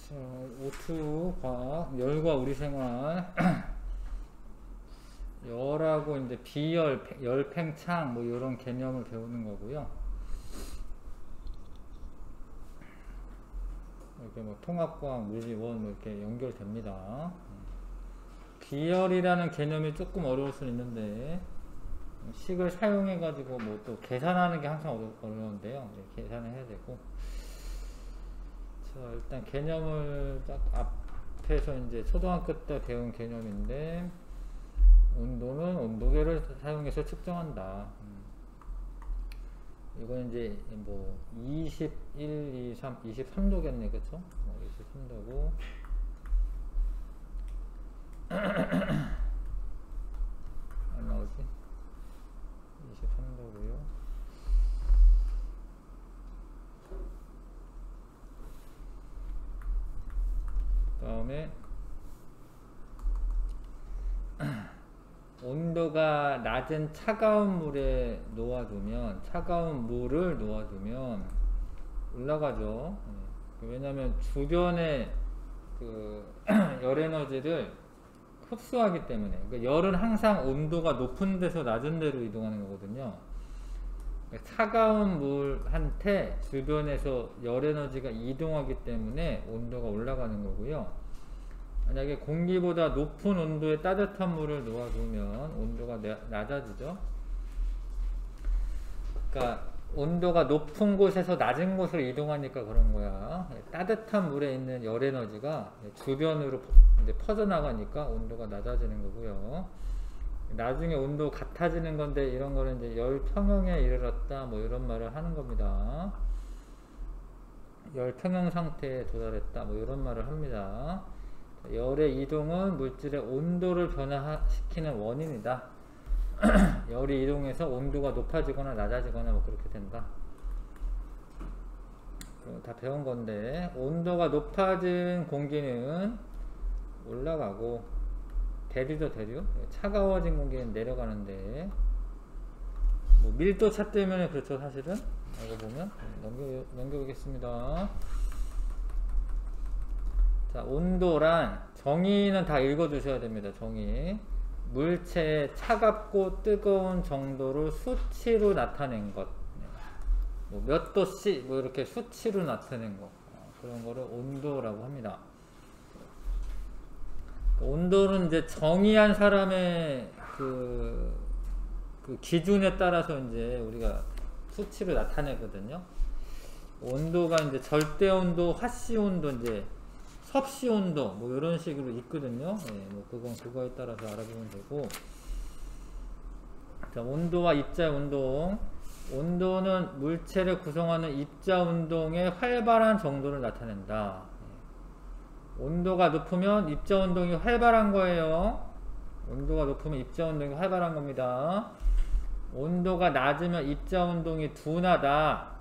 자, O2 과학, 열과 우리 생활. 열하고 이제 비열, 열팽창 뭐 이런 개념을 배우는 거고요. 이렇게 뭐 통합과학, 물리원 뭐 이렇게 연결됩니다. 비열이라는 개념이 조금 어려울 수 있는데 식을 사용해 가지고 뭐 또 계산하는 게 항상 어려운데요. 계산을 해야 되고. 자, 일단 개념을 딱 앞에서 이제 초등학교 때 배운 개념인데, 온도는 온도계를 사용해서 측정한다. 이건 이제 뭐 21, 23, 23도겠네, 그쵸? 23도고. 안 나오지? 23도고요. 그 다음에 온도가 낮은 차가운 물에 놓아두면, 차가운 물을 놓아두면 올라가죠. 왜냐하면 주변에 그 열 에너지를 흡수하기 때문에. 그러니까 열은 항상 온도가 높은 데서 낮은 데로 이동하는 거거든요. 그러니까 차가운 물한테 주변에서 열 에너지가 이동하기 때문에 온도가 올라가는 거고요. 만약에 공기보다 높은 온도의 따뜻한 물을 놓아두면 온도가 낮아지죠. 그러니까 온도가 높은 곳에서 낮은 곳으로 이동하니까 그런 거야. 따뜻한 물에 있는 열 에너지가 주변으로 이제 퍼져나가니까 온도가 낮아지는 거고요. 나중에 온도 같아지는 건데, 이런 거는 이제 열 평형에 이르렀다 뭐 이런 말을 하는 겁니다. 열 평형 상태에 도달했다 뭐 이런 말을 합니다. 열의 이동은 물질의 온도를 변화시키는 원인이다. 열이 이동해서 온도가 높아지거나 낮아지거나 뭐 그렇게 된다. 다 배운 건데, 온도가 높아진 공기는 올라가고, 대류죠, 대류. 차가워진 공기는 내려가는데, 뭐 밀도 차 때문에 그렇죠, 사실은. 이거 보면 넘겨보겠습니다. 자, 온도란 정의는 다 읽어두셔야 됩니다. 정의. 물체의 차갑고 뜨거운 정도를 수치로 나타낸 것. 뭐 몇 도씨 뭐 이렇게 수치로 나타낸 것. 그런 거를 온도라고 합니다. 온도는 이제 정의한 사람의 그 기준에 따라서 이제 우리가 수치로 나타내거든요. 온도가 이제 절대 온도, 화씨 온도, 이제 섭씨 온도 뭐 이런 식으로 있거든요. 뭐 그건 그거에 따라서 알아보면 되고. 자, 온도와 입자 운동. 온도는 물체를 구성하는 입자 운동의 활발한 정도를 나타낸다. 온도가 높으면 입자 운동이 활발한 거예요. 온도가 높으면 입자 운동이 활발한 겁니다. 온도가 낮으면 입자 운동이 둔하다.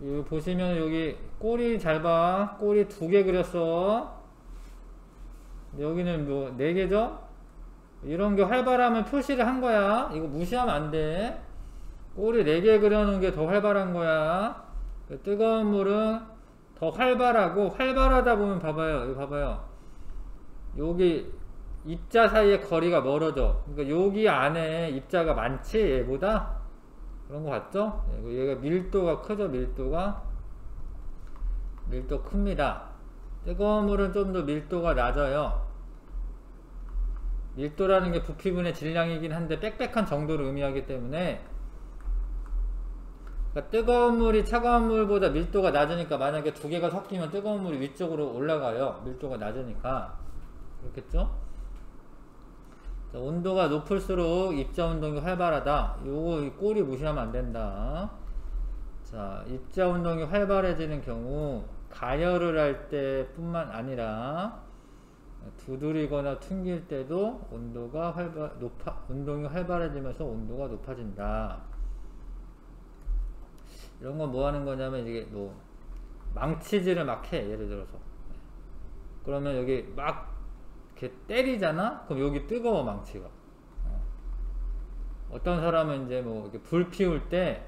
여기 보시면 여기 꼬리 잘 봐. 꼬리 2개 그렸어. 여기는 뭐 4개죠? 이런 게 활발하면 표시를 한 거야. 이거 무시하면 안 돼. 꼬리 4개 그려놓은 게 더 활발한 거야. 뜨거운 물은 더 활발하고, 활발하다 보면 봐봐요. 이거 봐봐요. 여기 입자 사이의 거리가 멀어져. 그러니까 여기 안에 입자가 많지, 얘보다? 그런 거 같죠? 얘가 밀도가 크죠, 밀도가. 밀도 큽니다. 뜨거운 물은 좀 더 밀도가 낮아요. 밀도라는 게 부피분의 질량이긴 한데 빽빽한 정도를 의미하기 때문에, 그러니까 뜨거운 물이 차가운 물보다 밀도가 낮으니까, 만약에 2개가 섞이면 뜨거운 물이 위쪽으로 올라가요. 밀도가 낮으니까. 그렇겠죠? 자, 온도가 높을수록 입자 운동이 활발하다. 요거 꼬리 무시하면 안 된다. 자, 입자 운동이 활발해지는 경우 가열을 할 때 뿐만 아니라 두드리거나 튕길 때도 운동이 활발해지면서 온도가 높아진다. 이런 건 뭐 하는 거냐면, 이게 뭐 망치질을 막 해, 예를 들어서. 그러면 여기 막 이렇게 때리잖아? 그럼 여기 뜨거워, 망치가. 어떤 사람은 이제 뭐 이렇게 불 피울 때,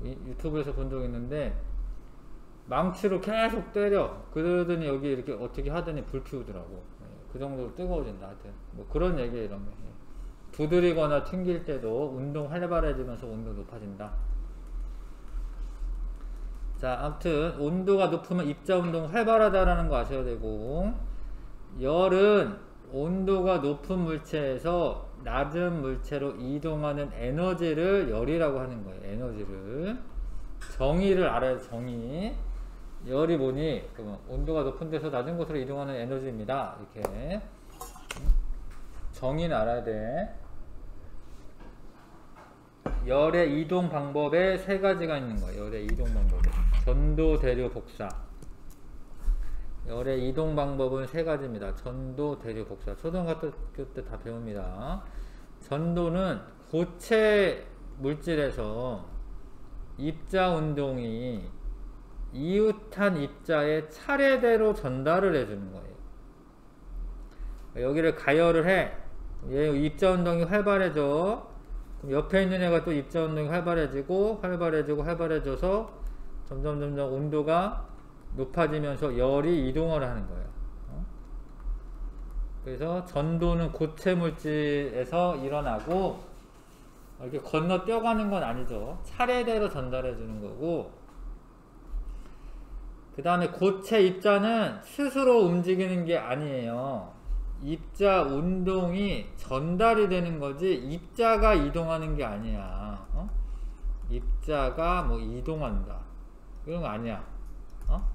유튜브에서 본 적 있는데, 망치로 계속 때려. 그러더니 여기 이렇게 어떻게 하더니 불 피우더라고. 그 정도로 뜨거워진다. 하여튼 뭐 그런 얘기예요. 이런 거. 두드리거나 튕길 때도 운동 활발해지면서 온도가 높아진다. 자, 아무튼 온도가 높으면 입자 운동 활발하다라는 거 아셔야 되고, 열은 온도가 높은 물체에서 낮은 물체로 이동하는 에너지를 열이라고 하는 거예요. 에너지를. 정의를 알아야 돼. 정의. 열이 뭐니? 온도가 높은 데서 낮은 곳으로 이동하는 에너지입니다. 이렇게 정의는 알아야 돼. 열의 이동 방법에 세 가지가 있는 거예요. 열의 이동 방법에 전도, 대류, 복사. 열의 이동 방법은 세 가지입니다. 전도, 대류, 복사. 초등학교 때 다 배웁니다. 전도는 고체 물질에서 입자 운동이 이웃한 입자에 차례대로 전달을 해주는 거예요. 여기를 가열을 해. 얘 입자 운동이 활발해져. 그럼 옆에 있는 애가 또 입자 운동이 활발해져서 점점 온도가 높아지면서 열이 이동을 하는 거예요. 그래서 전도는 고체 물질에서 일어나고 이렇게 건너뛰어가는 건 아니죠. 차례대로 전달해 주는 거고, 그 다음에 고체 입자는 스스로 움직이는 게 아니에요. 입자 운동이 전달이 되는 거지 입자가 이동하는 게 아니야. 입자가 뭐 이동한다 그런 거 아니야.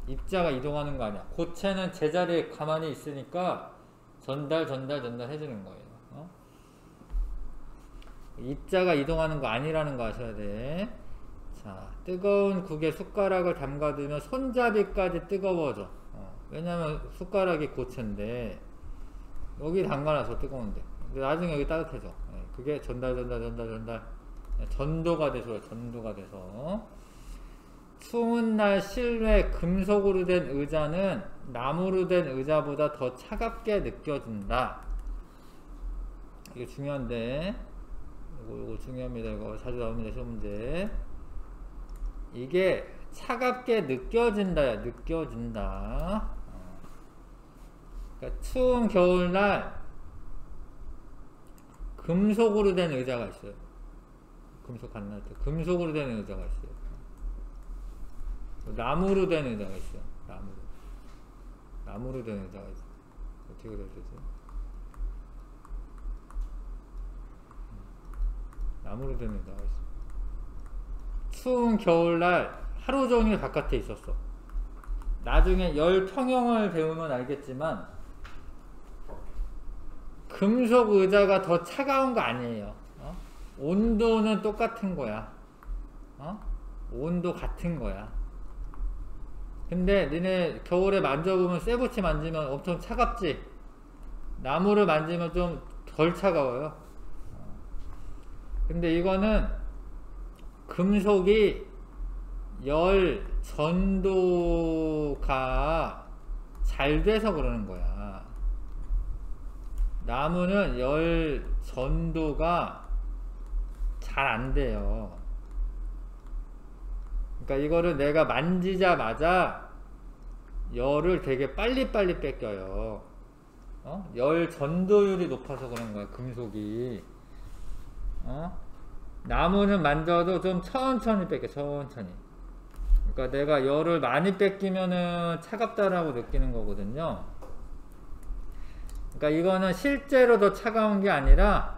입자가 이동하는 거 아니야. 고체는 제자리에 가만히 있으니까 전달 해주는 거예요. 입자가 이동하는 거 아니라는 거 아셔야 돼. 자, 뜨거운 국에 숟가락을 담가두면 손잡이까지 뜨거워져. 왜냐면 숟가락이 고체인데 여기 담가놔서 뜨거운데 나중에 여기 따뜻해져. 그게 전도가 돼서 추운 날 실내 금속으로 된 의자는 나무로 된 의자보다 더 차갑게 느껴진다. 이게 중요한데, 이거 중요합니다. 이거 자주 나옵니다. 시험 문제. 이게 차갑게 느껴진다야. 느껴진다. 그러니까 추운 겨울날 금속으로 된 의자가 있어요. 금속 안 나올 때 금속으로 된 의자가 있어요. 나무로 된 의자가 있어요. 나무로 된 의자가 있어요. 어떻게 그려주지? 나무로 된 의자가 있어요. 추운 겨울날 하루 종일 바깥에 있었어. 나중에 열 평형을 배우면 알겠지만 금속 의자가 더 차가운 거 아니에요. 온도는 똑같은 거야. 온도 같은 거야. 근데 니네 겨울에 만져보면 쇠붙이 만지면 엄청 차갑지? 나무를 만지면 좀 덜 차가워요. 근데 이거는 금속이 열 전도가 잘 돼서 그러는 거야. 나무는 열 전도가 잘 안 돼요. 그러니까 이거를 내가 만지자마자 열을 되게 빨리빨리 뺏겨요. 열 전도율이 높아서 그런 거야, 금속이. 나무는 만져도 좀 천천히 뺏겨, 천천히. 그러니까 내가 열을 많이 뺏기면은 차갑다라고 느끼는 거거든요. 그러니까 이거는 실제로 더 차가운 게 아니라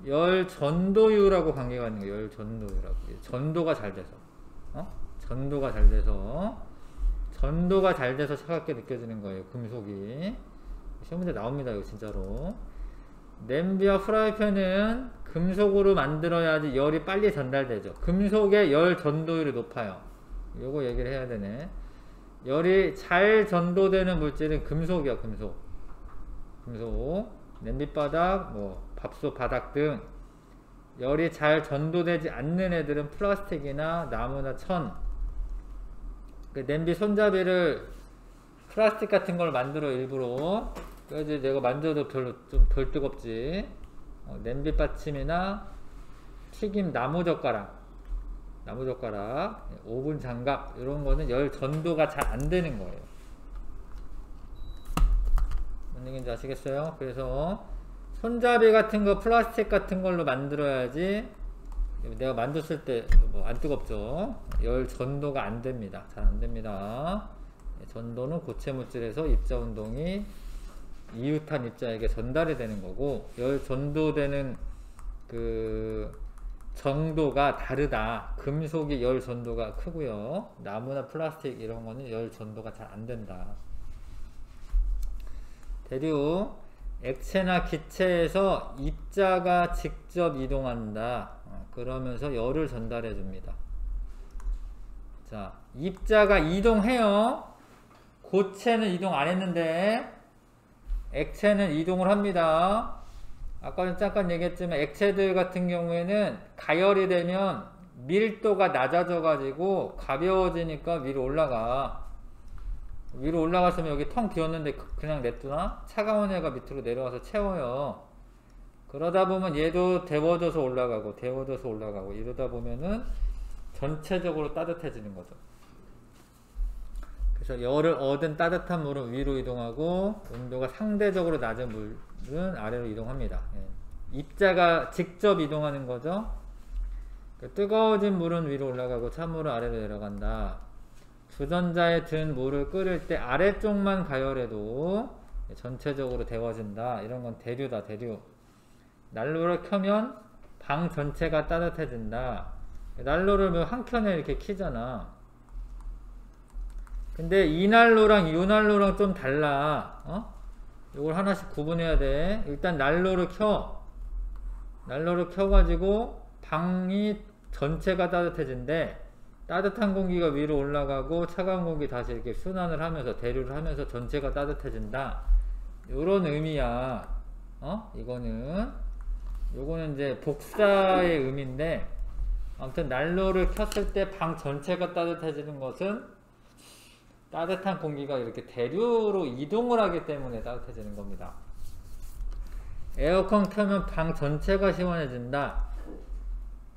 열 전도율하고 관계가 있는 거예요. 열 전도율하고. 전도가 잘 돼서. 전도가 잘 돼서 차갑게 느껴지는 거예요. 금속이. 시험 문제 나옵니다. 이거 진짜로. 냄비와 프라이팬은 금속으로 만들어야지 열이 빨리 전달되죠. 금속의 열 전도율이 높아요. 요거 얘기를 해야 되네. 열이 잘 전도되는 물질은 금속이야. 금속. 냄비바닥, 밥솥 바닥 등 열이 잘 전도되지 않는 애들은 플라스틱이나 나무나 천. 그 냄비 손잡이를 플라스틱 같은 걸 만들어 일부러. 그래서 내가 만져도 별로 좀 덜 뜨겁지. 냄비 받침이나 튀김 나무 젓가락 나무젓가락, 오븐 장갑 이런 거는 열 전도가 잘 안 되는 거예요. 뭔 얘기인지 아시겠어요? 그래서 손잡이 같은 거 플라스틱 같은 걸로 만들어야지 내가 만졌을 때 뭐 안 뜨겁죠. 열 전도가 안 됩니다. 잘 안 됩니다. 전도는 고체 물질에서 입자 운동이 이웃한 입자에게 전달이 되는 거고, 열 전도되는 그 정도가 다르다. 금속이 열 전도가 크고요. 나무나 플라스틱 이런 거는 열 전도가 잘 안 된다. 대류, 액체나 기체에서 입자가 직접 이동한다. 그러면서 열을 전달해 줍니다. 자, 입자가 이동해요. 고체는 이동 안 했는데 액체는 이동을 합니다. 아까 잠깐 얘기했지만 액체들 같은 경우에는 가열이 되면 밀도가 낮아져 가지고 가벼워지니까 위로 올라가. 위로 올라갔으면 여기 텅 비었는데 그냥 냅두나? 차가운 애가 밑으로 내려와서 채워요. 그러다 보면 얘도 데워져서 올라가고 데워져서 올라가고 이러다 보면은 전체적으로 따뜻해지는 거죠. 그래서 열을 얻은 따뜻한 물은 위로 이동하고 온도가 상대적으로 낮은 물은 아래로 이동합니다. 예. 입자가 직접 이동하는 거죠. 뜨거워진 물은 위로 올라가고 찬물은 아래로 내려간다. 주전자에 든 물을 끓일 때 아래쪽만 가열해도 전체적으로 데워진다. 이런 건 대류다, 대류. 난로를 켜면 방 전체가 따뜻해진다. 난로를 한 켠에 이렇게 켜잖아. 근데 이 난로랑 이 난로랑 좀 달라. 이걸 하나씩 구분해야 돼. 일단 난로를 켜. 난로를 켜가지고 방이 전체가 따뜻해진대. 따뜻한 공기가 위로 올라가고 차가운 공기 다시 이렇게 순환을 하면서 대류를 하면서 전체가 따뜻해진다. 요런 의미야. 요거는 이제 복사의 의미인데, 아무튼 난로를 켰을 때 방 전체가 따뜻해지는 것은 따뜻한 공기가 이렇게 대류로 이동을 하기 때문에 따뜻해지는 겁니다. 에어컨 켜면 방 전체가 시원해진다.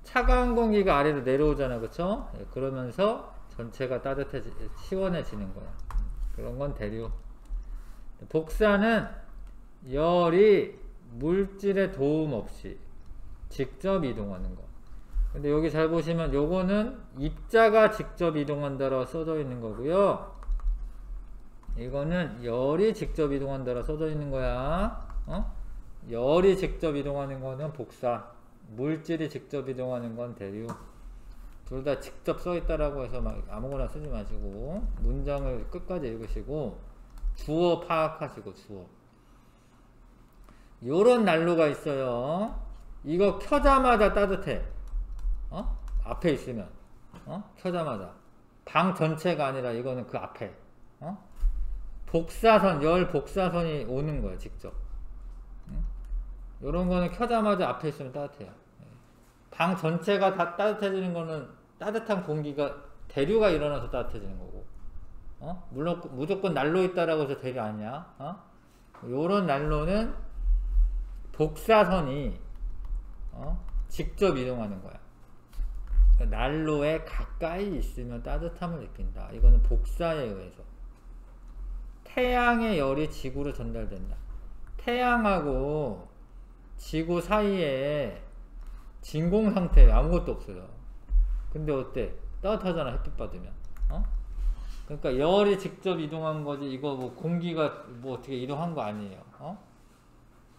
차가운 공기가 아래로 내려오잖아, 그쵸? 그러면서 전체가 시원해지는 거야. 그런 건 대류. 복사는 열이 물질의 도움 없이 직접 이동하는 거. 근데 여기 잘 보시면 요거는 입자가 직접 이동한다라고 써져 있는 거고요. 이거는 열이 직접 이동한다라고 써져 있는 거야. 열이 직접 이동하는 거는 복사. 물질이 직접 이동하는 건 대류. 둘 다 직접 써 있다라고 해서 막 아무거나 쓰지 마시고 문장을 끝까지 읽으시고 주어 파악하시고 주어. 요런 난로가 있어요. 이거 켜자마자 따뜻해. 앞에 있으면. 켜자마자. 방 전체가 아니라 이거는 그 앞에. 복사선, 열 복사선이 오는 거야, 직접. 요런 거는 켜자마자 앞에 있으면 따뜻해요. 방 전체가 다 따뜻해지는 거는 따뜻한 공기가, 대류가 일어나서 따뜻해지는 거고. 물론, 무조건 난로 있다라고 해서 대류 아니야. 요런 난로는 복사선이 직접 이동하는 거야. 그러니까 난로에 가까이 있으면 따뜻함을 느낀다. 이거는 복사에 의해서. 태양의 열이 지구로 전달된다. 태양하고 지구 사이에 진공 상태에 아무것도 없어요. 근데 어때? 따뜻하잖아, 햇빛 받으면. 그러니까 열이 직접 이동한 거지. 이거 뭐 공기가 뭐 어떻게 이동한 거 아니에요.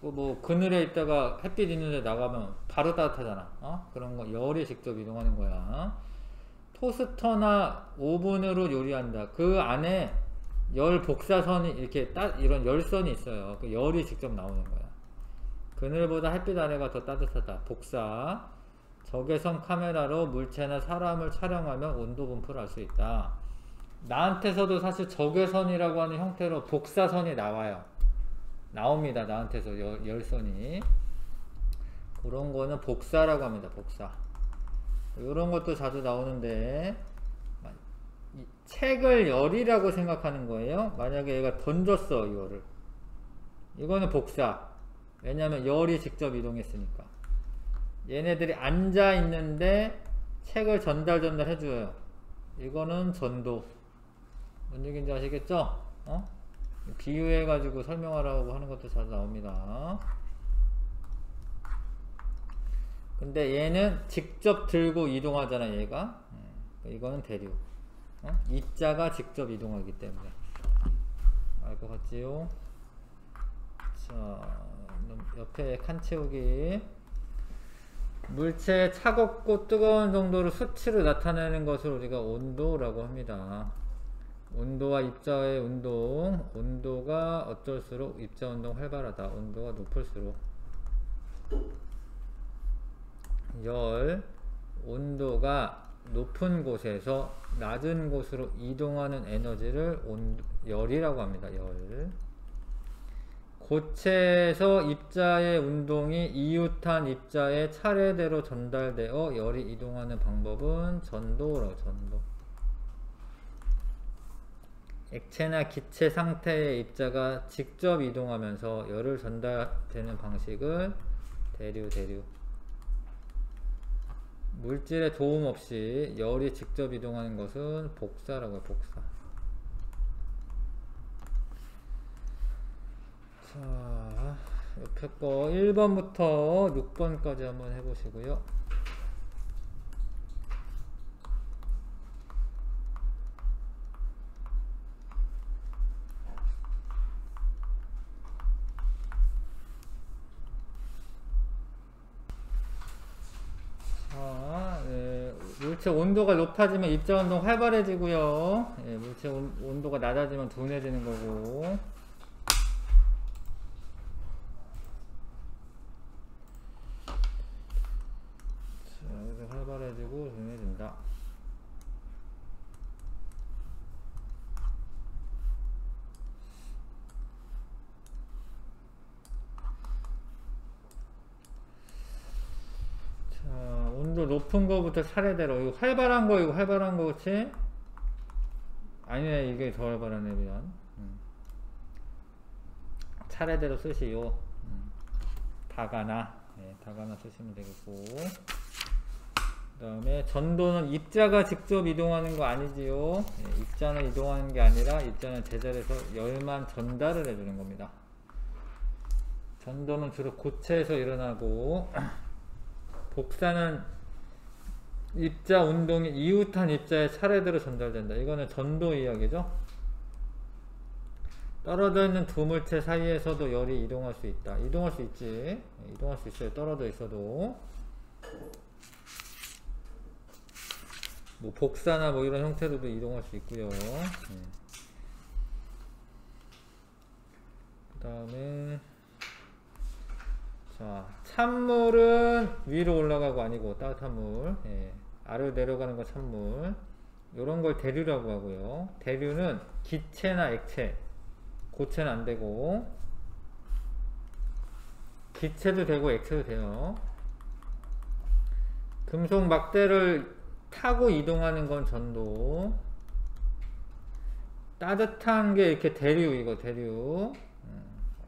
뭐 그늘에 있다가 햇빛 있는 데 나가면 바로 따뜻하잖아. 그런 거 열이 직접 이동하는 거야. 토스터나 오븐으로 요리한다. 그 안에 열 복사선이 이렇게 이런 열선이 있어요. 그 열이 직접 나오는 거야. 그늘보다 햇빛 아래가 더 따뜻하다. 복사. 적외선 카메라로 물체나 사람을 촬영하면 온도 분포를 알 수 있다. 나한테서도 사실 적외선이라고 하는 형태로 복사선이 나와요. 나옵니다. 나한테서 열선이. 그런 거는 복사라고 합니다. 복사. 이런 것도 자주 나오는데, 책을 열이라고 생각하는 거예요. 만약에 얘가 던졌어, 이거를. 이거는 복사. 왜냐면 열이 직접 이동했으니까. 얘네들이 앉아 있는데 책을 전달해줘요. 이거는 전도. 뭔 얘기인지 아시겠죠? 비유해가지고 설명하라고 하는 것도 잘 나옵니다. 근데 얘는 직접 들고 이동하잖아, 얘가. 이거는 대류. 이자가 직접 이동하기 때문에. 알 것 같지요? 자, 옆에 칸 채우기. 물체의 차갑고 뜨거운 정도를 수치로 나타내는 것을 우리가 온도라고 합니다. 온도와 입자의 운동. 온도가 어쩔수록 입자 운동 활발하다. 온도가 높을수록. 열. 온도가 높은 곳에서 낮은 곳으로 이동하는 에너지를 열이라고 합니다. 열. 고체에서 입자의 운동이 이웃한 입자에 차례대로 전달되어 열이 이동하는 방법은 전도라고. 전도. 액체나 기체 상태의 입자가 직접 이동하면서 열을 전달되는 방식을 대류. 물질의 도움 없이 열이 직접 이동하는 것은 복사라고 해요. 복사. 자, 옆에 거 1번부터 6번까지 한번 해보시고요. 물체 온도가 높아지면 입자운동 활발해지고요. 물체 온도가 낮아지면 둔해지는 거고. 자, 여기서 활발해지고 둔해진다. 온도 높은 거부터 차례대로. 이거 활발한 거, 이거 활발한 거, 그치? 아니네, 이게 더 활발하네, 미안. 차례대로 쓰시오. 다가나. 다가나 쓰시면 되겠고. 그 다음에 전도는 입자가 직접 이동하는 거 아니지요. 입자는 이동하는 게 아니라 입자는 제자리에서 열만 전달을 해주는 겁니다. 전도는 주로 고체에서 일어나고, 복사는 입자 운동이 이웃한 입자의 차례대로 전달된다. 이거는 전도 이야기죠. 떨어져 있는 두 물체 사이에서도 열이 이동할 수 있다. 이동할 수 있지. 이동할 수 있어요. 떨어져 있어도. 뭐 복사나 뭐 이런 형태로도 이동할 수 있고요. 그 다음에 자, 찬물은 위로 올라가고 아니고 따뜻한 물, 아래로 내려가는 거 찬물, 요런 걸 대류라고 하고요. 대류는 기체나 액체, 고체는 안 되고, 기체도 되고 액체도 돼요. 금속 막대를 타고 이동하는 건 전도. 따뜻한 게 이렇게 대류, 이거 대류.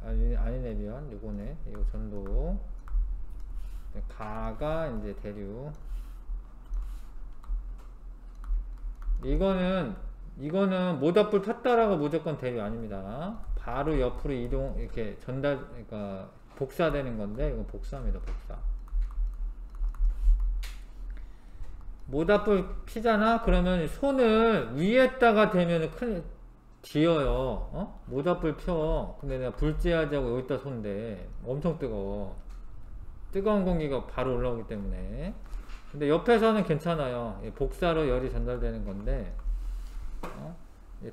아니네, 미안. 요거네. 이거 전도. 가가 이제 대류. 이거는 모닥불 폈다라고 무조건 대류 아닙니다. 바로 옆으로 이동, 이렇게 그러니까 복사되는 건데, 이건 복사입니다, 복사. 모닥불 피잖아? 그러면 손을 위에다가 대면 큰일, 뒤어요. 모닥불 펴. 근데 내가 불지하지 하고 여기다 손대. 엄청 뜨거워. 뜨거운 공기가 바로 올라오기 때문에. 근데 옆에서는 괜찮아요. 복사로 열이 전달되는 건데,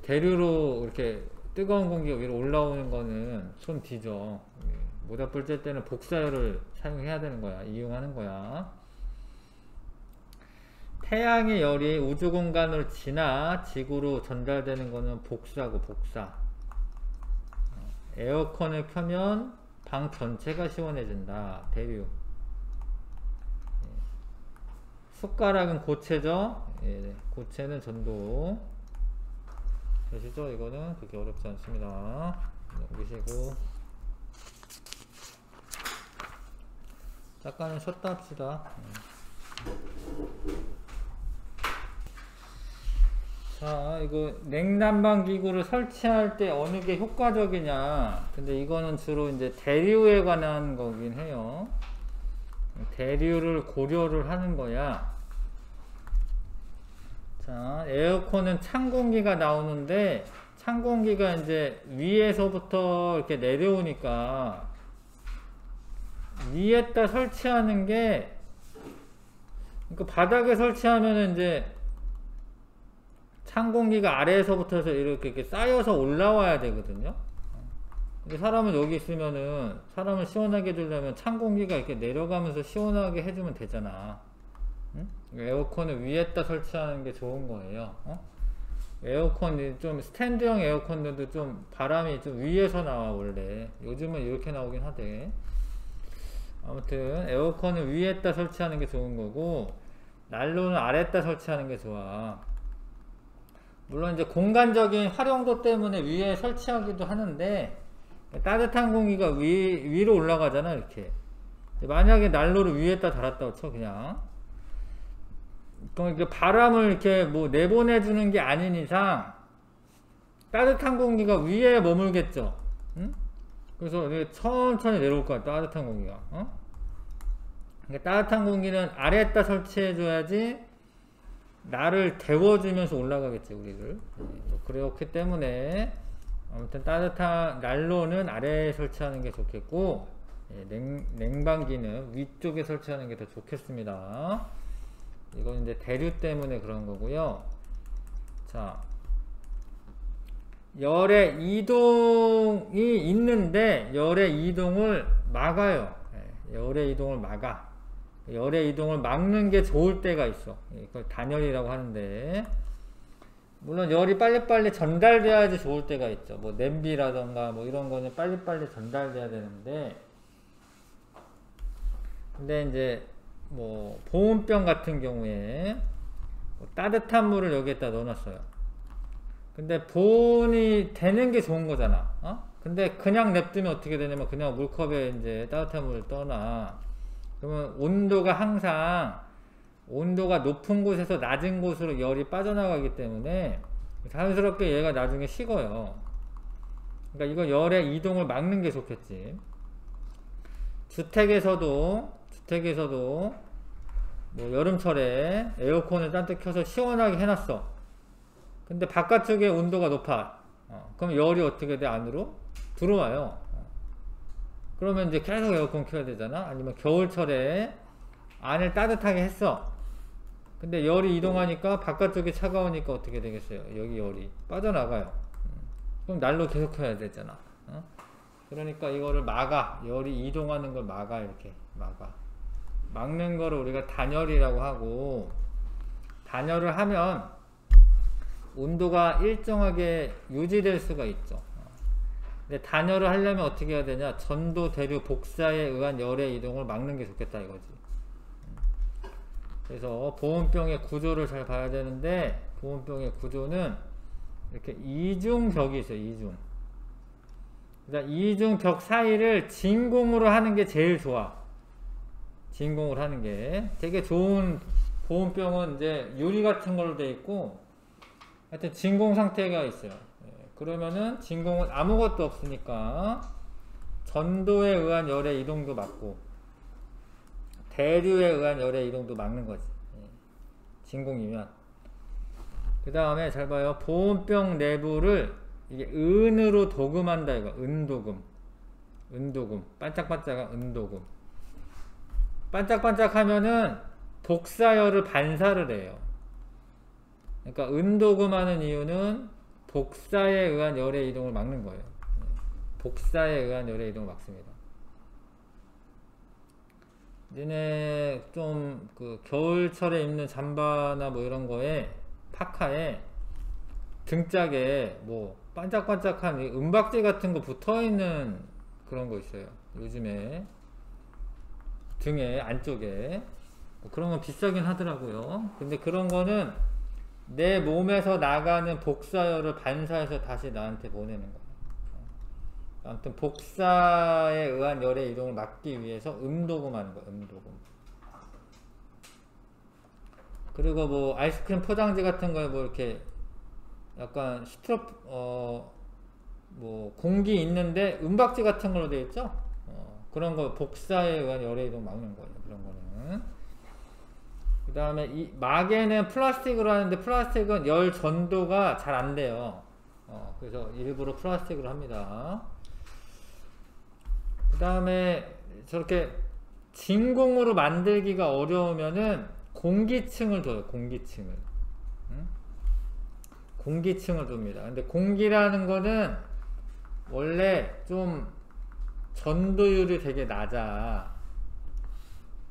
대류로 이렇게 뜨거운 공기가 위로 올라오는 거는 손 뒤져. 모닥불 쬐 때는 복사열을 사용해야 되는 거야. 이용하는 거야. 태양의 열이 우주 공간으로 지나 지구로 전달되는 거는 복사고, 복사. 에어컨을 켜면 방 전체가 시원해진다. 대류. 숟가락은 고체죠. 고체는 전도. 되시죠? 이거는 그렇게 어렵지 않습니다. 넘기시고. 잠깐은 쉬었다 합시다. 자, 이거 냉난방 기구를 설치할 때 어느 게 효과적이냐. 근데 이거는 주로 이제 대류에 관한 거긴 해요. 대류를 고려를 하는 거야. 자, 에어컨은 찬 공기가 나오는데 찬 공기가 이제 위에서부터 이렇게 내려오니까 위에다 설치하는 게, 그러니까 바닥에 설치하면은 이제 찬 공기가 아래에서부터 해서 이렇게 쌓여서 올라와야 되거든요. 근데 사람은 여기 있으면은 사람을 시원하게 해주려면 찬 공기가 이렇게 내려가면서 시원하게 해주면 되잖아. 응? 에어컨을 위에다 설치하는 게 좋은 거예요. 에어컨이 좀 스탠드형 에어컨들도 좀 바람이 좀 위에서 나와. 원래 요즘은 이렇게 나오긴 하대. 아무튼 에어컨을 위에다 설치하는 게 좋은 거고, 난로는 아래에다 설치하는 게 좋아. 물론 이제 공간적인 활용도 때문에 위에 설치하기도 하는데, 따뜻한 공기가 위로 올라가잖아. 이렇게 만약에 난로를 위에다 달았다고 쳐. 그냥 그럼 이렇게 바람을 이렇게 뭐 내보내주는 게 아닌 이상 따뜻한 공기가 위에 머물겠죠. 응? 그래서 천천히 내려올 거야. 따뜻한 공기가. 그러니까 따뜻한 공기는 아래에다 설치해 줘야지 나를 데워주면서 올라가겠지, 우리를. 그렇기 때문에 아무튼 따뜻한 난로는 아래에 설치하는 게 좋겠고, 냉방기는 위쪽에 설치하는 게 더 좋겠습니다. 이건 이제 대류 때문에 그런 거고요. 자, 열의 이동이 있는데 열의 이동을 막아요. 열의 이동을 막아. 열의 이동을 막는 게 좋을 때가 있어. 이걸 단열이라고 하는데, 물론 열이 빨리빨리 전달돼야지 좋을 때가 있죠. 뭐 냄비라던가 뭐 이런 거는 빨리빨리 전달돼야 되는데, 근데 이제 뭐 보온병 같은 경우에 뭐 따뜻한 물을 여기에다 넣어놨어요. 근데 보온이 되는 게 좋은 거잖아. 근데 그냥 냅두면 어떻게 되냐면 그냥 물컵에 이제 따뜻한 물을 떠나. 그러면 온도가 항상 온도가 높은 곳에서 낮은 곳으로 열이 빠져나가기 때문에 자연스럽게 얘가 나중에 식어요. 그러니까 이거 열의 이동을 막는 게 좋겠지. 주택에서도 뭐 여름철에 에어컨을 딴뜩 켜서 시원하게 해놨어. 근데 바깥쪽에 온도가 높아. 그럼 열이 어떻게 돼? 안으로 들어와요. 그러면 이제 계속 에어컨 켜야 되잖아. 아니면 겨울철에 안을 따뜻하게 했어. 근데 열이 이동하니까 바깥쪽이 차가우니까 어떻게 되겠어요? 여기 열이 빠져나가요. 그럼 난로 계속 켜야 되잖아. 그러니까 이거를 막아. 열이 이동하는 걸 막아. 이렇게 막아. 막는 거를 우리가 단열이라고 하고, 단열을 하면 온도가 일정하게 유지될 수가 있죠. 근데 단열을 하려면 어떻게 해야 되냐? 전도, 대류, 복사에 의한 열의 이동을 막는 게 좋겠다 이거지. 그래서 보온병의 구조를 잘 봐야 되는데, 보온병의 구조는 이렇게 이중벽이 있어요. 이중. 그러니까 이중벽 사이를 진공으로 하는 게 제일 좋아. 진공을 하는 게 되게 좋은. 보온병은 이제 유리 같은 걸로 되어 있고, 하여튼 진공 상태가 있어요. 그러면은 진공은 아무것도 없으니까 전도에 의한 열의 이동도 막고 대류에 의한 열의 이동도 막는 거지. 진공이면. 그 다음에 잘 봐요. 보온병 내부를 이게 은으로 도금한다 이거. 은도금. 반짝반짝한 은도금. 반짝반짝 하면은 복사열을 반사를 해요. 그러니까 은도금하는 이유는 복사에 의한 열의 이동을 막는 거예요. 복사에 의한 열의 이동을 막습니다. 니네 좀 그 겨울철에 입는 잠바나 뭐 이런 거에, 파카에 등짝에 뭐 반짝반짝한 은박지 같은 거 붙어 있는 그런 거 있어요. 요즘에 등에 안쪽에 뭐 그런 건 비싸긴 하더라고요. 근데 그런 거는 내 몸에서 나가는 복사열을 반사해서 다시 나한테 보내는 거예요. 아무튼 복사에 의한 열의 이동을 막기 위해서 음도금 하는 거예요. 음도금. 그리고 뭐 아이스크림 포장지 같은 거에 뭐 이렇게 약간 뭐 공기 있는데 은박지 같은 걸로 되어 있죠. 그런 거 복사에 의한 열의 이동 막는 거예요. 그런 거는. 그 다음에 이 막에는 플라스틱으로 하는데 플라스틱은 열 전도가 잘 안 돼요. 그래서 일부러 플라스틱으로 합니다. 그 다음에 저렇게 진공으로 만들기가 어려우면은 공기층을 둬요. 공기층을. 응? 공기층을 둡니다. 근데 공기라는 거는 원래 좀 전도율이 되게 낮아.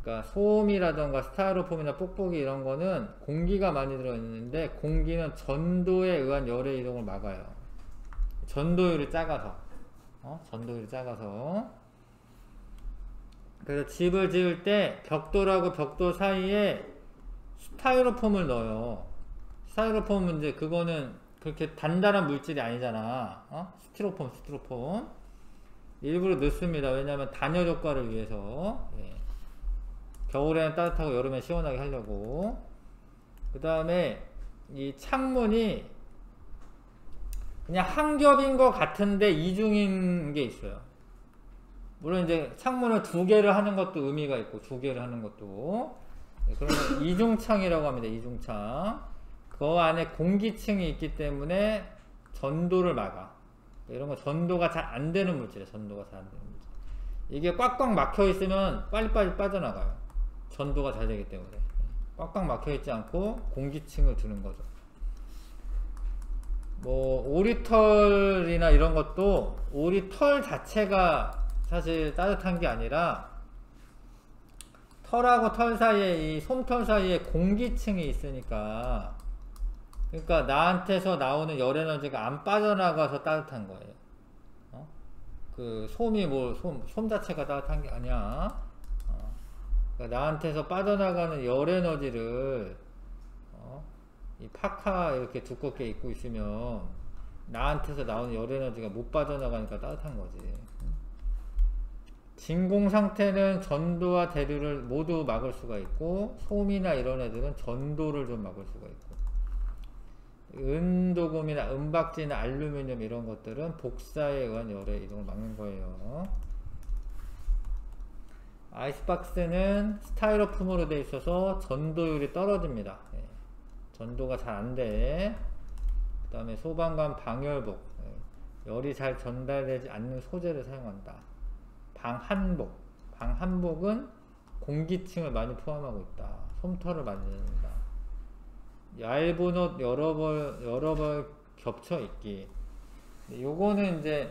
그러니까 소음이라던가 스타이로폼이나 뽁뽁이 이런 거는 공기가 많이 들어있는데 공기는 전도에 의한 열의 이동을 막아요. 전도율이 작아서. 전도율이 작아서. 그래서 집을 지을 때 벽돌하고 벽돌 사이에 스타이로폼을 넣어요. 스타이로폼은 이제 그거는 그렇게 단단한 물질이 아니잖아. 스티로폼. 일부러 넣습니다. 왜냐하면 단열 효과를 위해서. 예. 겨울에는 따뜻하고 여름에 시원하게 하려고. 그 다음에 이 창문이 그냥 한 겹인 것 같은데 이중인 게 있어요. 물론 이제 창문을 두 개를 하는 것도 의미가 있고 두 개를 하는 것도. 네, 그러면 이중창이라고 합니다. 이중창. 그 안에 공기층이 있기 때문에 전도를 막아. 이런 거 전도가 잘 안 되는 물질이에요. 전도가 잘 안 되는 물질. 이게 꽉꽉 막혀 있으면 빨리빨리 빠져나가요. 전도가 잘 되기 때문에. 꽉꽉 막혀 있지 않고 공기층을 두는 거죠. 뭐 오리털이나 이런 것도 오리털 자체가 사실 따뜻한 게 아니라 털하고 털 사이에 이 솜털 사이에 공기층이 있으니까, 그러니까 나한테서 나오는 열 에너지가 안 빠져나가서 따뜻한 거예요. 그 솜이 뭐 솜 자체가 따뜻한 게 아니야. 그러니까 나한테서 빠져나가는 열 에너지를 이 파카 이렇게 두껍게 입고 있으면 나한테서 나오는 열 에너지가 못 빠져나가니까 따뜻한 거지. 진공 상태는 전도와 대류를 모두 막을 수가 있고, 솜이나 이런 애들은 전도를 좀 막을 수가 있고, 은도금이나 은박지나 알루미늄 이런 것들은 복사에 의한 열의 이동을 막는 거예요. 아이스박스는 스타이로폼으로 되어 있어서 전도율이 떨어집니다. 예. 전도가 잘 안 돼. 그 다음에 소방관 방열복, 열이 잘 전달되지 않는 소재를 사용한다. 방한복은 공기층을 많이 포함하고 있다. 솜털을 많이 넣는다. 얇은 옷 여러 벌 겹쳐 입기. 요거는 이제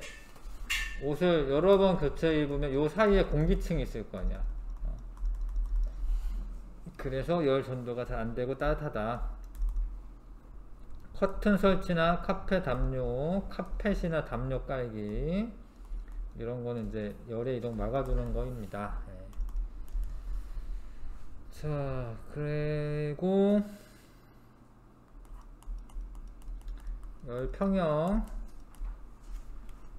옷을 여러 번 겹쳐 입으면 요 사이에 공기층이 있을 거 아니야. 그래서 열 전도가 잘 안 되고 따뜻하다. 커튼 설치나 카펫 담요, 카펫이나 담요 깔기, 이런 거는 이제 열의 이동 막아주는 거입니다. 네. 자, 그리고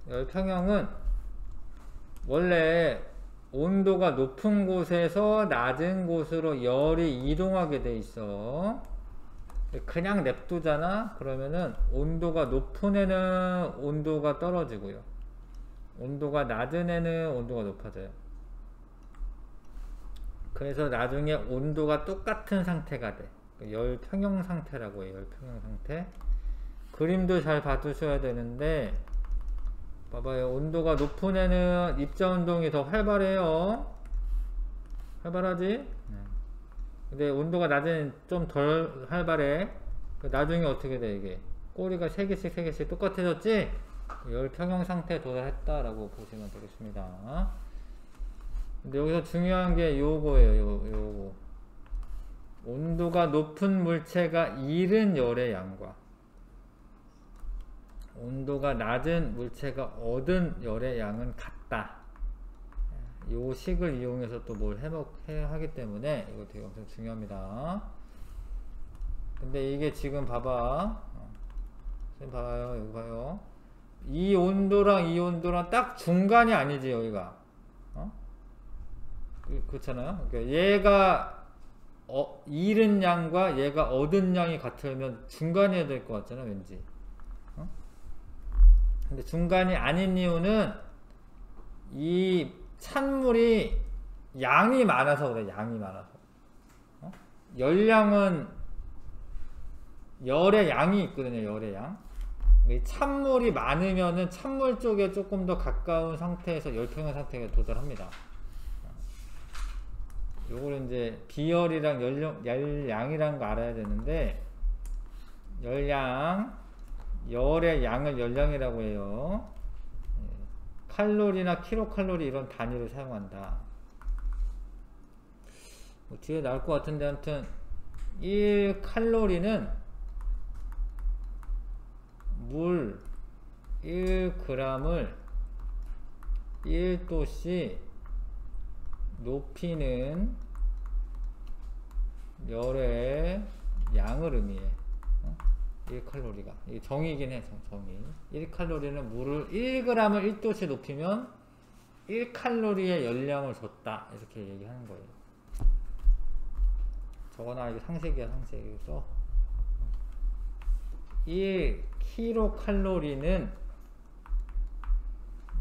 열평형은 원래 온도가 높은 곳에서 낮은 곳으로 열이 이동하게 돼 있어. 그냥 냅두잖아? 그러면은 온도가 높은 애는 온도가 떨어지고요, 온도가 낮은 애는 온도가 높아져요. 그래서 나중에 온도가 똑같은 상태가 돼. 열평형 상태라고 해요. 열평형 상태. 그림도 잘 봐두셔야 되는데, 봐봐요. 온도가 높은 애는 입자운동이 더 활발해요. 활발하지? 네. 근데 온도가 낮은 애는 좀 덜 활발해. 나중에 어떻게 돼, 이게? 꼬리가 3개씩 똑같아졌지? 열평형 상태에 도달했다라고 보시면 되겠습니다. 근데 여기서 중요한 게 요거예요. 요거. 온도가 높은 물체가 잃은 열의 양과 온도가 낮은 물체가 얻은 열의 양은 같다. 요 식을 이용해서 또 뭘 해야 하기 때문에 이거 되게 엄청 중요합니다. 근데 이게 지금 봐봐. 선생님 봐요. 여기 봐요. 이 온도랑 이 온도랑 딱 중간이 아니지, 여기가. 그렇잖아요. 그러니까 얘가 잃은 양과 얘가 얻은 양이 같으면 중간이어야 될 것 같잖아, 왠지. 근데 중간이 아닌 이유는 이 찬물이 양이 많아서 그래. 양이 많아서. 열량은 열의 양이 있거든요. 열의 양. 찬물이 많으면은 찬물 쪽에 조금 더 가까운 상태에서 열평형 상태에 도달합니다. 요걸 이제 비열이랑 열량이라는 거 알아야 되는데, 열량, 열의 양을 열량이라고 해요. 칼로리나 킬로칼로리 이런 단위를 사용한다. 뭐 뒤에 나올 것 같은데, 아무튼 1칼로리는 물 1g을 1도씨 높이는 열의 양을 의미해. 1칼로리가. 이게 정의이긴 해, 정의. 1칼로리는 물을 1g을 1도씨 높이면 1칼로리의 열량을 줬다. 이렇게 얘기하는 거예요. 저거나 이게 상식이야, 상식. 그래서 1kcal는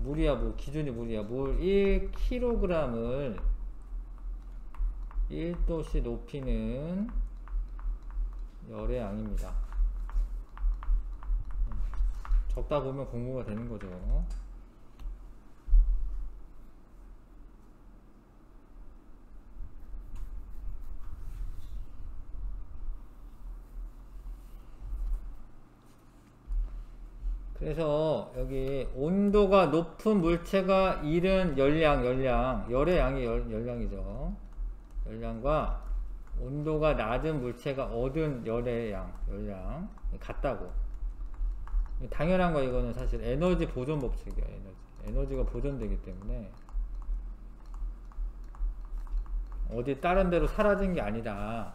물이야, 물. 기준이 물이야. 물 1kg을 1도씨 높이는 열의 양입니다. 적다 보면 공부가 되는 거죠. 그래서 여기 온도가 높은 물체가 잃은 열량, 열의 양이 열량이죠. 열량과 온도가 낮은 물체가 얻은 열의 양, 열량 같다고. 당연한 거. 이거는 사실 에너지 보존 법칙이야. 에너지가 보존되기 때문에 어디 다른 데로 사라진 게 아니라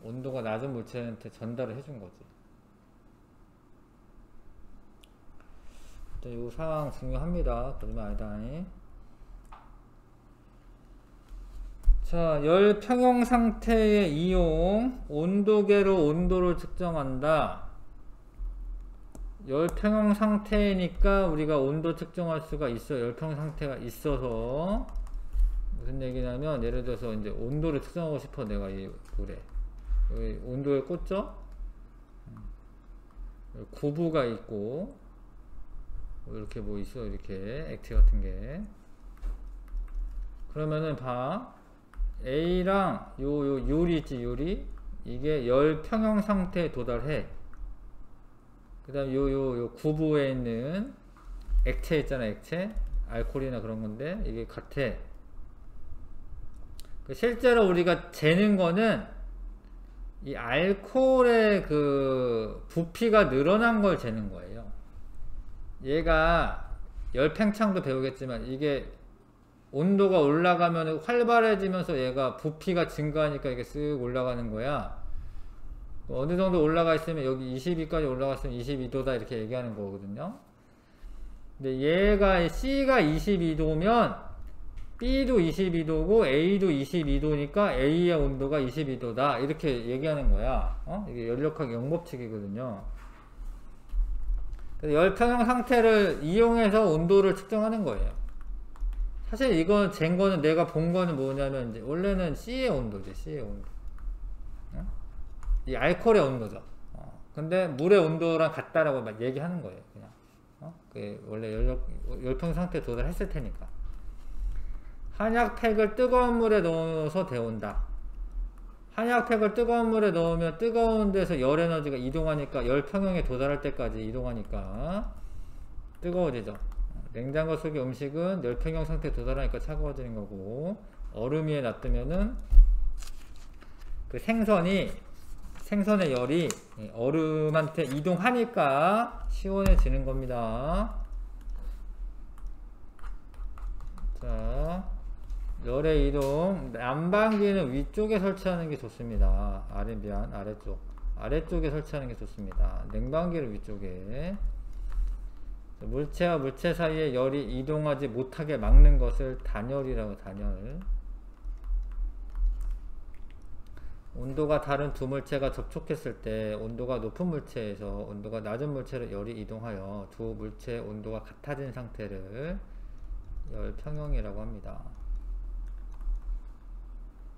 온도가 낮은 물체한테 전달을 해준 거지. 이 상황 중요합니다. 그러면 아니다. 자, 열 평형 상태의 이용, 온도계로 온도를 측정한다. 열 평형 상태니까 우리가 온도 측정할 수가 있어. 열 평형 상태가 있어서 무슨 얘기냐면, 예를 들어서 이제 온도를 측정하고 싶어. 내가 이 물에 여기 온도에 꽂죠. 구부가 있고 이렇게 뭐 있어. 이렇게 액체 같은 게. 그러면은 봐. A랑 요 유리 있지, 유리. 이게 열 평형 상태에 도달해. 그 다음 요 구부에 있는 액체 있잖아, 액체. 알코올이나 그런 건데, 이게 같아. 실제로 우리가 재는 거는 이 알코올의 그 부피가 늘어난 걸 재는 거예요. 얘가 열팽창도 배우겠지만, 이게 온도가 올라가면 활발해지면서 얘가 부피가 증가하니까 이게 쓱 올라가는 거야. 어느 정도 올라가 있으면, 여기 22까지 올라갔으면 22도다 이렇게 얘기하는 거거든요. 근데 얘가 C가 22도면 B도 22도고 A도 22도니까 A의 온도가 22도다 이렇게 얘기하는 거야. 이게 열역학 영법칙이거든요. 열평형 상태를 이용해서 온도를 측정하는 거예요. 사실 이건 잰 거는, 내가 본 거는 뭐냐면, 이제 원래는 C의 온도지, C의 온도. 이 알코올의 온도죠. 근데 물의 온도랑 같다라고 막 얘기하는 거예요, 그냥. 그 원래 열평형 상태에 도달했을 테니까. 한약팩을 뜨거운 물에 넣어서 데운다. 한약팩을 뜨거운 물에 넣으면 뜨거운 데서 열 에너지가 이동하니까, 열평형에 도달할 때까지 이동하니까 뜨거워지죠. 냉장고 속의 음식은 열평형 상태에 도달하니까 차가워지는 거고, 얼음 위에 놔두면은 그 생선의 열이 얼음한테 이동하니까 시원해지는 겁니다. 자, 열의 이동, 난방기는 위쪽에 설치하는 게 좋습니다. 아래쪽에 설치하는 게 좋습니다. 냉방기를 위쪽에. 물체와 물체 사이에 열이 이동하지 못하게 막는 것을 단열이라고, 단열. 온도가 다른 두 물체가 접촉했을 때 온도가 높은 물체에서 온도가 낮은 물체로 열이 이동하여 두 물체의 온도가 같아진 상태를 열평형이라고 합니다.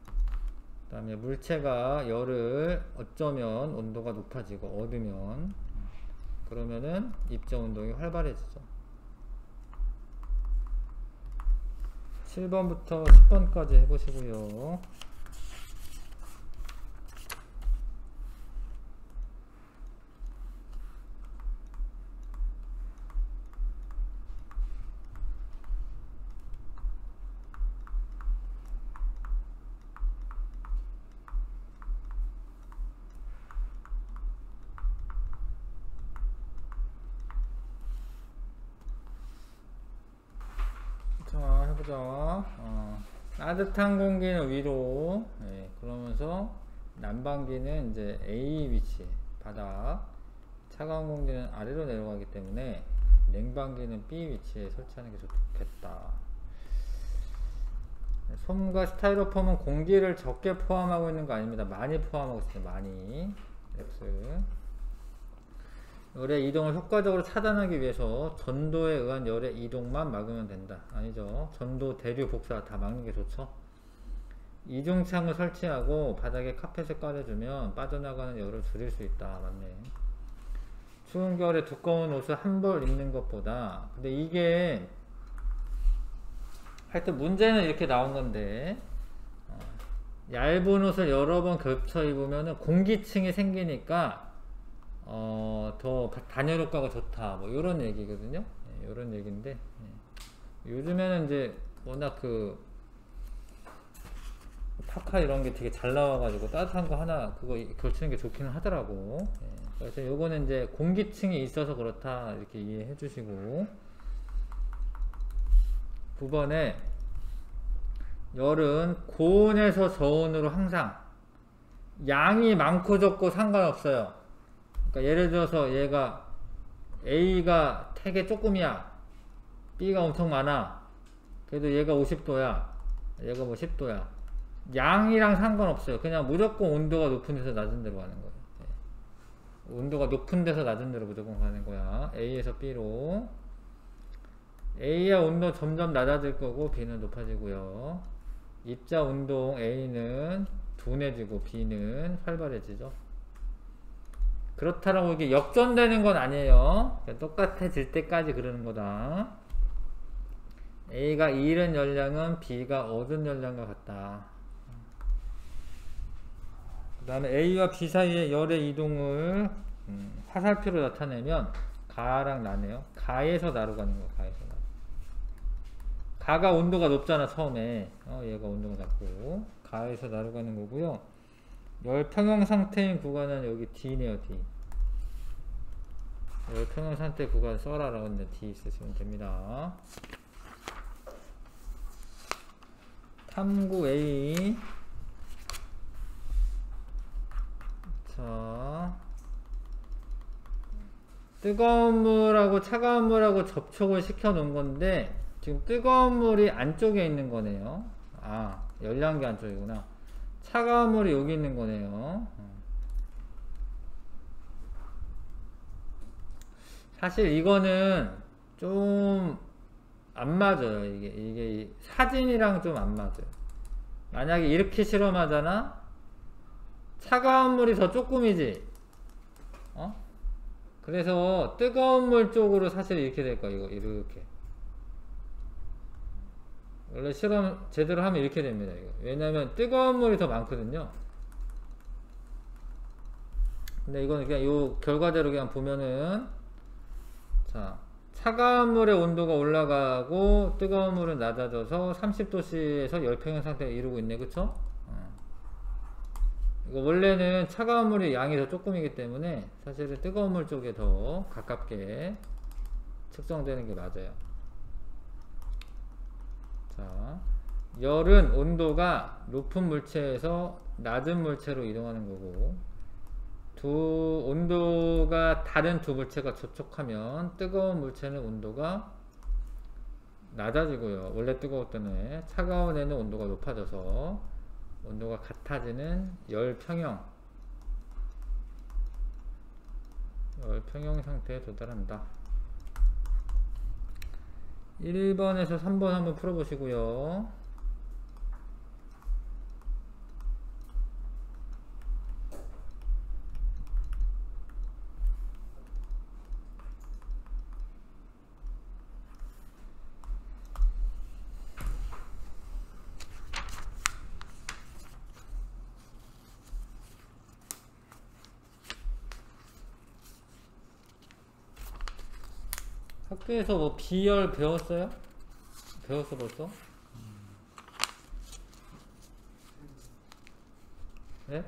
그 다음에 물체가 열을 어쩌면 온도가 높아지고 얻으면 그러면은 입자 운동이 활발해지죠. 7번부터 10번까지 해보시고요. 자, 해보자. 따뜻한 공기는 위로, 네, 그러면서 난방기는 이제 A 위치, 바닥, 차가운 공기는 아래로 내려가기 때문에 냉방기는 B 위치에 설치하는 게 좋겠다. 솜과 스타이로폼은 공기를 적게 포함하고 있는 거 아닙니다. 많이 포함하고 있어요. 많이. X. 열의 이동을 효과적으로 차단하기 위해서 전도에 의한 열의 이동만 막으면 된다. 아니죠. 전도, 대류, 복사 다 막는 게 좋죠. 이중창을 설치하고 바닥에 카펫을 깔아주면 빠져나가는 열을 줄일 수 있다. 맞네. 추운 겨울에 두꺼운 옷을 한 벌 입는 것보다, 근데 이게 하여튼 문제는 이렇게 나온 건데, 얇은 옷을 여러 번 겹쳐 입으면 공기층이 생기니까 더 단열 효과가 좋다. 뭐 요런 얘기거든요. 네, 요런 얘기인데, 네. 요즘에는 이제 워낙 그 파카 이런 게 되게 잘 나와가지고 따뜻한 거 하나 그거 걸치는 게 좋기는 하더라고. 네. 그래서 요거는 이제 공기층이 있어서 그렇다 이렇게 이해해 주시고, 9번에 열은 고온에서 저온으로 항상 양이 많고 적고 상관없어요. 그러니까 예를 들어서 얘가 A가 되게 조금이야, B가 엄청 많아, 그래도 얘가 50도야, 얘가 뭐 10도야, 양이랑 상관없어요. 그냥 무조건 온도가 높은 데서 낮은 데로 가는 거예요. 네. 온도가 높은 데서 낮은 데로 무조건 가는 거야. A에서 B로. A의 온도 점점 낮아질 거고 B는 높아지고요. 입자 운동 A는 둔해지고 B는 활발해지죠. 그렇다라고 이게 역전되는 건 아니에요. 똑같아질 때까지 그러는 거다. A가 잃은 열량은 B가 얻은 열량과 같다. 그 다음에 A와 B 사이의 열의 이동을 화살표로 나타내면 가랑 나네요. 가에서 나로 가는 거. 가에서 나. 가가 온도가 높잖아 처음에. 얘가 온도가 낮고 가에서 나로 가는 거고요. 열평형 상태인 구간은 여기 D네요. D. 열평형 상태 구간 써라라고 했는데 D 쓰시면 됩니다. 탐구 A. 자, 뜨거운 물하고 차가운 물하고 접촉을 시켜 놓은 건데 지금 뜨거운 물이 안쪽에 있는 거네요. 아, 열량기 안쪽이구나. 차가운 물이 여기 있는 거네요. 사실 이거는 좀 안 맞아요. 이게 사진이랑 좀 안 맞아요. 만약에 이렇게 실험하잖아? 차가운 물이 더 조금이지? 그래서 뜨거운 물 쪽으로 사실 이렇게 될 거야. 이거 이렇게. 원래 실험 제대로 하면 이렇게 됩니다. 이거. 왜냐면 뜨거운 물이 더 많거든요. 근데 이거는 그냥 요 결과대로 그냥 보면은, 자, 차가운 물의 온도가 올라가고 뜨거운 물은 낮아져서 30도씨에서 열평형 상태를 이루고 있네. 그쵸? 이거 원래는 차가운 물의 양이 더 조금이기 때문에 사실은 뜨거운 물 쪽에 더 가깝게 측정되는 게 맞아요. 자, 열은 온도가 높은 물체에서 낮은 물체로 이동하는 거고, 온도가 다른 두 물체가 접촉하면 뜨거운 물체는 온도가 낮아지고요. 원래 뜨거웠던 애, 차가운 애는 온도가 높아져서 온도가 같아지는 열평형 상태에 도달한다. 1번에서 3번 한번 풀어보시고요. 학교에서 뭐 비열 배웠어요? 배웠어 벌써? 네?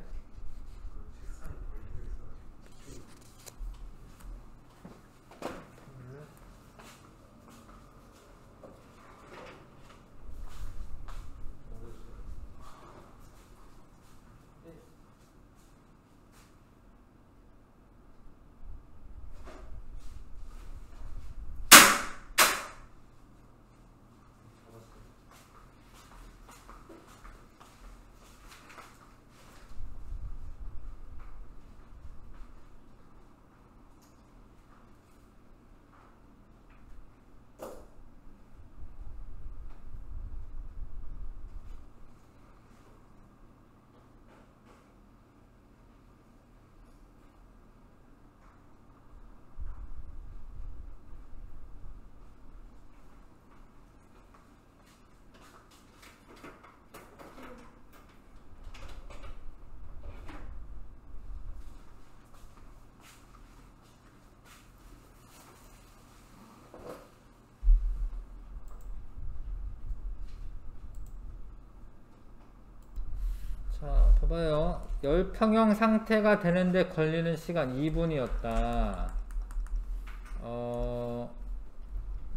자, 봐봐요. 열평형 상태가 되는데 걸리는 시간 2분이었다.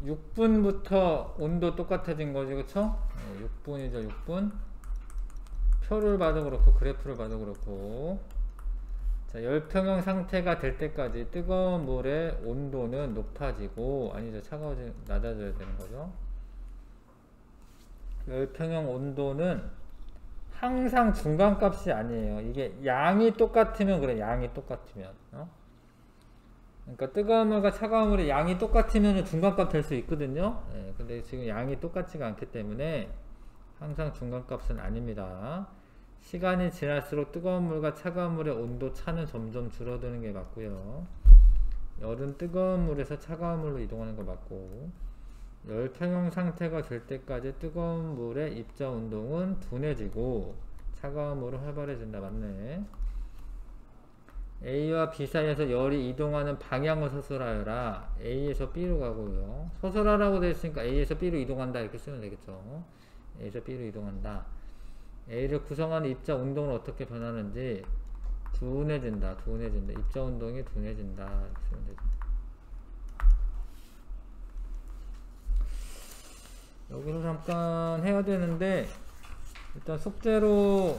6분부터 온도 똑같아진 거지, 그쵸? 6분이죠, 6분. 표를 봐도 그렇고, 그래프를 봐도 그렇고. 자, 열평형 상태가 될 때까지 뜨거운 물의 온도는 높아지고, 아니죠, 낮아져야 되는 거죠. 열평형 온도는 항상 중간값이 아니에요. 이게 양이 똑같으면 그래. 양이 똑같으면 그러니까 뜨거운 물과 차가운 물의 양이 똑같으면 중간값 될 수 있거든요. 예, 근데 지금 양이 똑같지가 않기 때문에 항상 중간값은 아닙니다. 시간이 지날수록 뜨거운 물과 차가운 물의 온도 차는 점점 줄어드는 게 맞고요. 열은 뜨거운 물에서 차가운 물로 이동하는 거 맞고, 열평형 상태가 될 때까지 뜨거운 물의 입자 운동은 둔해지고 차가운 물은 활발해진다. 맞네. A와 B 사이에서 열이 이동하는 방향을 서술하여라. A에서 B로 가고요. 서술하라고 되어 있으니까 A에서 B로 이동한다 이렇게 쓰면 되겠죠. A에서 B로 이동한다. A를 구성하는 입자 운동은 어떻게 변하는지 둔해진다. 입자 운동이 둔해진다 이렇게 쓰면 되죠. 여기서 잠깐 해야 되는데, 일단 숙제로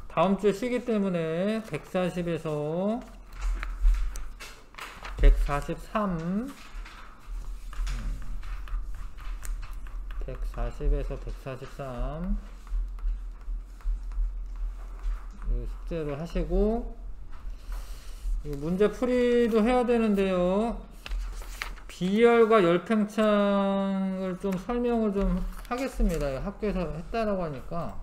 다음주에 쉬기 때문에 140에서 143 140에서 143 숙제로 하시고, 문제 풀이도 해야 되는데요. 비열과 열팽창을 좀 설명을 좀 하겠습니다. 학교에서 했다라고 하니까